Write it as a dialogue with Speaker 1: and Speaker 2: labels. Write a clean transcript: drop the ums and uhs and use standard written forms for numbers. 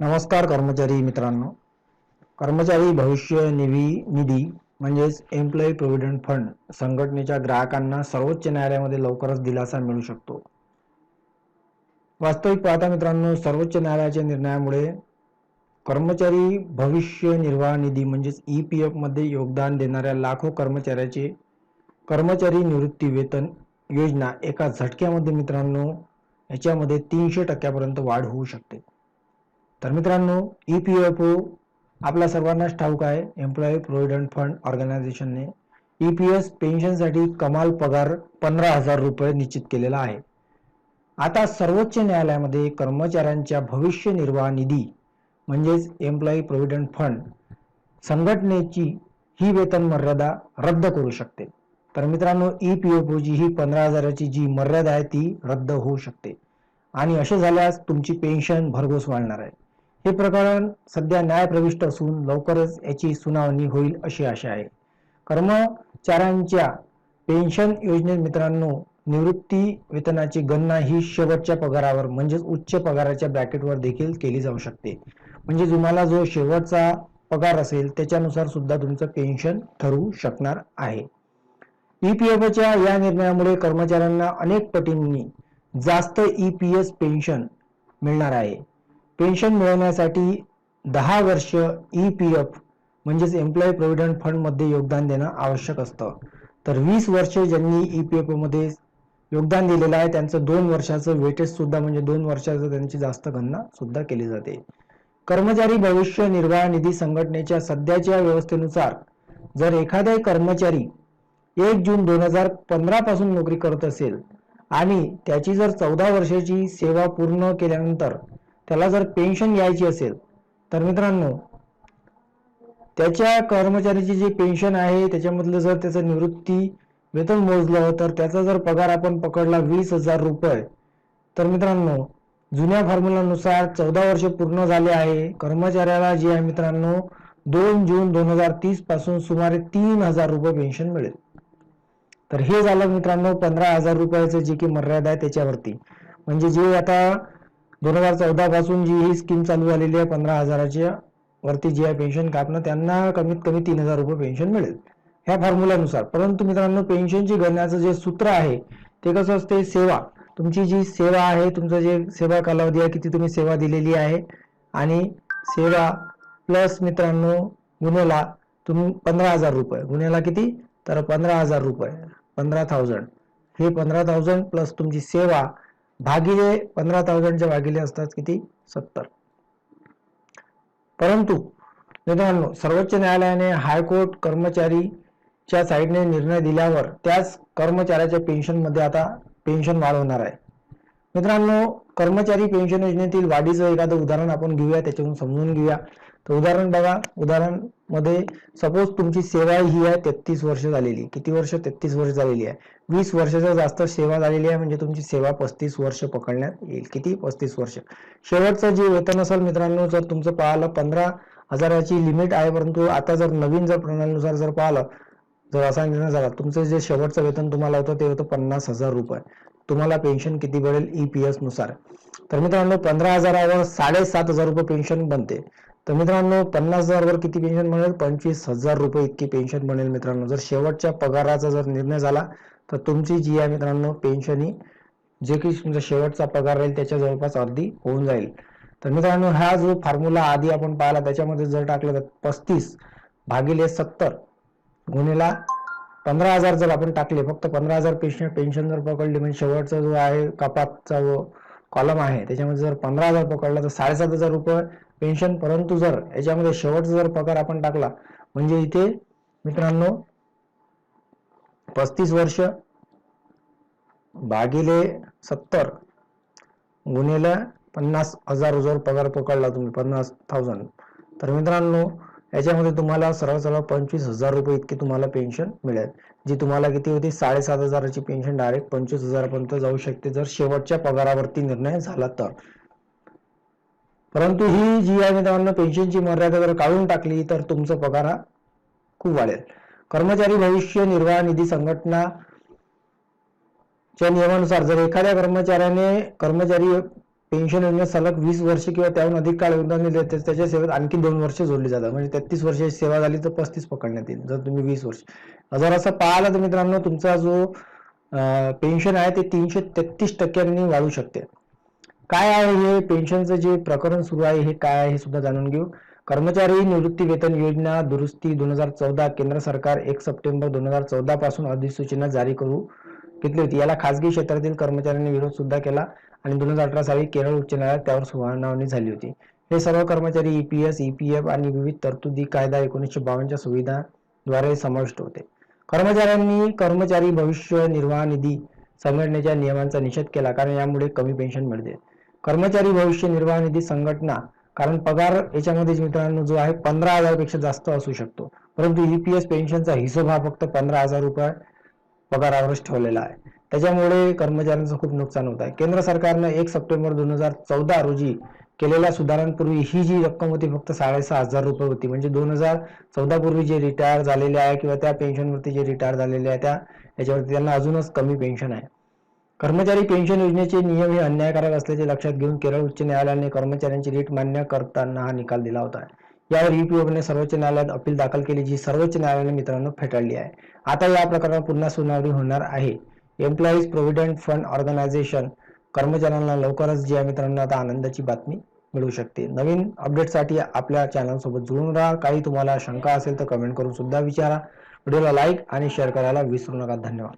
Speaker 1: नमस्कार कर्मचारी मित्रांनो. कर्मचारी भविष्य निधी म्हणजेच एम्प्लॉई प्रोव्हिडंट फंड संघटनेच्या ग्राहकांना सर्वोच्च न्यायालयामध्ये लवकरच दिलासा मिळू शकतो. वास्तविक पाहता मित्रांनो, सर्वोच्च न्यायालयाच्या निर्णयामुळे कर्मचारी भविष्य निर्वाह निधी म्हणजेच EPF मध्ये योगदान देणाऱ्या लाखो कर्मचाऱ्याचे कर्मचारी निवृत्ती वेतन योजना एका झटक्यामध्ये मित्रांनो याच्यामध्ये 300% वाढ होऊ शकते. तर मित्रांनो, EPFO आपल्या सर्वांनाच ठाऊक आहे, एम्प्लॉई प्रोव्हिडंट फंड ऑर्गनायझेशनने EPS पेन्शनसाठी कमाल पगार 15,000 रुपये निश्चित केलेला आहे. आता सर्वोच्च न्यायालयामध्ये कर्मचाऱ्यांच्या भविष्य निर्वाह निधी म्हणजेच एम्प्लॉई प्रोव्हिडंट फंड संघटनेची ही वेतन मर्यादा रद्द करू शकते. तर मित्रांनो, EPFO ची ही 15,000ची जी मर्यादा आहे ती रद्द होऊ शकते आणि असे झाल्यास तुमची पेन्शन भरघोस वाढणार आहे. हे प्रकरण सध्या न्यायप्रविष्ट असून लवकरच याची सुनावणी होईल अशी आशा आहे. कर्मचाऱ्यांच्या पेन्शन योजनेत मित्रांनो निवृत्ती वेतनाची गणना ही शेवटच्या पगारावर म्हणजेच उच्च पगाराच्या ब्रॅकेटवर देखील केली जाऊ शकते. म्हणजे तुम्हाला जो शेवटचा पगार असेल त्याच्यानुसार सुद्धा तुमचं पेन्शन ठरवू शकणार आहे. EPFच्या या निर्णयामुळे कर्मचाऱ्यांना अनेक पटींनी जास्त EPS पेन्शन मिळणार आहे. पेन्शन मिळवण्यासाठी 10 वर्ष EPF म्हणजेच एम्प्लॉई प्रोव्हिडंट फंड मध्ये योगदान देणं आवश्यक असतं. तर 20 वर्ष ज्यांनी EPF मध्ये योगदान दिलेलं आहे त्यांचं 2 वर्षाचं वेटेज सुद्धा म्हणजे 2 वर्षाचं त्यांची जास्त गणना सुद्धा केली जाते. कर्मचारी भविष्य निर्वाह निधी संघटनेच्या सध्याच्या व्यवस्थेनुसार जर एखादा कर्मचारी 1 जून 2015 पासून नोकरी करत असेल आणि त्याची जर 14 वर्षाची सेवा पूर्ण केल्यानंतर त्याला जर पेन्शन घ्यायची असेल तर मित्रांनो त्याच्या कर्मचाऱ्याची जी पेन्शन आहे त्याच्यामधलं जर त्याचं निवृत्ती वेतन मोजलं तर त्याचा जर पगार आपण पकडला 20,000 रुपये तर मित्रांनो जुन्या फॉर्म्युलानुसार 14 वर्ष पूर्ण झाले आहे कर्मचाऱ्याला जे आहे मित्रांनो 2 जून 2030 पासून सुमारे 3,000 रुपये पेन्शन मिळेल. तर हे झालं मित्रांनो 15,000 रुपयाचं जी की मर्यादा आहे त्याच्यावरती. म्हणजे जे आता 2014 पासून जी ही स्कीम चालू झालेली आहे 15,000च्या वरती जे आहे पेन्शन कापणं त्यांना कमीत कमी 3,000 रुपये पेन्शन मिळेल ह्या फॉर्म्युलानुसार. परंतु मित्रांनो पेन्शनची गणनाचं जे सूत्र आहे ते कसं असते, सेवा तुमची जी सेवा आहे तुमचं जे सेवा कालावधी आहे किती तुम्ही सेवा दिलेली आहे आणि सेवा प्लस मित्रांनो गुन्हेला तुम्ही 15,000 रुपये गुन्हेला किती तर 15,000 रुपये 15,000 हे 15,000 प्लस तुमची सेवा भागिले 15,000च्या भागिले असतात किती 70. परंतु मित्रांनो सर्वोच्च न्यायालयाने हायकोर्ट कर्मचारीच्या साईडने निर्णय दिल्यावर त्याच कर्मचाऱ्याच्या पेन्शनमध्ये आता पेन्शन वाढवणार आहे. मित्रांनो कर्मचारी पेन्शन योजनेतील वाढीचं एखादं उदाहरण आपण घेऊया, त्याच्यातून समजून घेऊया. तर उदाहरण बघा, उदाहरण मध्ये सपोज तुमची सेवा ही आहे 33 वर्ष झालेली. किती वर्ष 33 वर्ष झालेली आहे. 20 वर्षाचा जास्त सेवा झालेली आहे म्हणजे तुमची सेवा 35 वर्ष पकडण्यात येईल. किती 35 वर्ष. शेवटचं जे वेतन असेल मित्रांनो जर तुमचं पाहिलं 15,000ची लिमिट आहे, परंतु आता जर नवीन जर प्रणालीनुसार जर पाहिलं जर असा निर्णय झाला तुमचं जे शेवटचं वेतन तुम्हाला होतं ते होतं 50,000 रुपये. तुम्हाला पेन्शन किती मिळेल EPS नुसार. तर मित्रांनो 15,000वर 7,500 रुपये पेन्शन बनते. तर मित्रांनो 50,000 वर किती पेन्शन मिळेल 25,000 रुपये इतकी पेन्शन मिळेल. मित्रांनो जर शेवटच्या पगाराचा जर निर्णय झाला तर तुमची जी आहे मित्रांनो पेन्शन ही जे की तुमचा शेवटचा पगार राहील त्याच्या जवळपास अर्धी होऊन जाईल. तर मित्रांनो हा जो फॉर्म्युला आधी आपण पाहिला त्याच्यामध्ये जर टाकलं तर 35 भागिले 70 गुणिला 15,000 जर आपण टाकले फक्त 15,000 पेन्शन जर पकडली म्हणजे शेवटचा जो आहे कपातचा जो कॉलम आहे त्याच्यामध्ये जर 15,000 पकडला तर 7,500 रुपये पेन्शन. परंतु जर याच्यामध्ये शेवटचा जर पगार आपण टाकला म्हणजे इथे मित्रांनो 35 वर्ष भागिले 70 गुणिले 50,000 जर पगार पकडला तुम्ही 50,000 तर मित्रांनो याच्यामध्ये तुम्हाला सरळ 25,000 रुपये इतकी तुम्हाला पेन्शन मिळेल. जी तुम्हाला किती होती 7,500ची पेन्शन डायरेक्ट 25,000 पर्यंत जाऊ शकते जर शेवटच्या पगारावरती निर्णय झाला तर. परंतु ही जी आहे मित्रांनो पेन्शनची मर्यादा जर काढून टाकली तर तुमचा पगार हा खूप वाढेल. कर्मचारी भविष्य निर्वाह निधी संघटनाच्या नियमानुसार जर एखाद्या कर्मचारी पेन्शन योजनेत सलग 20 वर्ष किंवा त्याहून अधिक काळ योगदान दिले तर त्याच्या सेवेत आणखी 2 वर्ष जोडली जातात. म्हणजे 33 वर्षाची सेवा झाली तर 35 पकडण्यात येईल जर तुम्ही 20 वर्ष. जर असं पाहिलं तर मित्रांनो तुमचा जो पेन्शन आहे ते 333% वाढू शकते. काय आहे हे पेन्शनचं जे प्रकरण सुरू आहे हे काय आहे हे सुद्धा जाणून घेऊ. कर्मचारी निवृत्ती वेतन योजना दुरुस्ती 2014 केंद्र सरकार 1 सप्टेंबर 2014 पासून अधिसूचना जारी करू घेतली होती. याला खासगी क्षेत्रातील कर्मचाऱ्यांनी विरोध सुद्धा केला आणि 2018 साली केरळ उच्च न्यायालयात त्यावर सुनावणी झाली होती. हे सर्व कर्मचारी EPS, EPF आणि विविध तरतुदी कायदा 1952 च्या सुविधांद्वारे समाविष्ट होते. कर्मचाऱ्यांनी कर्मचारी भविष्य निर्वाह निधी संघटनेच्या नियमांचा निषेध केला कारण यामुळे कमी पेन्शन मिळते. कर्मचारी भविष्य निर्वाह निधी संघटना कारण पगार याच्यामध्ये मित्रांनो जो आहे 15,000 पेक्षा जास्त असू शकतो, परंतु EPS पेन्शनचा हिशोब हा फक्त 15,000 रुपये पगारावरच ठेवलेला आहे. त्याच्यामुळे कर्मचाऱ्यांचं खूप नुकसान होत आहे. केंद्र सरकारनं 1 सप्टेंबर 2014 रोजी केलेल्या सुधारणांपूर्वी ही जी रक्कम होती फक्त 6,500 रुपये होती. म्हणजे 2014 पूर्वी जे रिटायर झालेले आहे किंवा त्या पेन्शनवरती जे रिटायर झालेले आहे याच्यावरती त्यांना अजूनच कमी पेन्शन आहे. कर्मचारी पेन्शन योजनेचे नियम हे अन्यायकारक असल्याचे लक्षात घेऊन केरळ उच्च न्यायालयाने कर्मचाऱ्यांची रीट मान्य करताना हा निकाल दिला होता. यावर EPFने सर्वोच्च न्यायालयात अपील दाखल केली जी सर्वोच्च न्यायालयाने मित्रांनो फेटाळली आहे. आता या प्रकरणावर पुन्हा सुनावणी होणार आहे. एम्प्लॉईज प्रोव्हिडंट फंड ऑर्गनायझेशन कर्मचाऱ्यांना लवकरच जी मित्रांनो आता आनंदाची बातमी मिळू शकते. नवीन अपडेटसाठी आपल्या चॅनल सोबत जुळून राहा. काही तुम्हाला शंका असेल तर कमेंट करून सुद्धा विचारा. व्हिडिओला लाईक आणि शेअर करायला विसरू नका. धन्यवाद.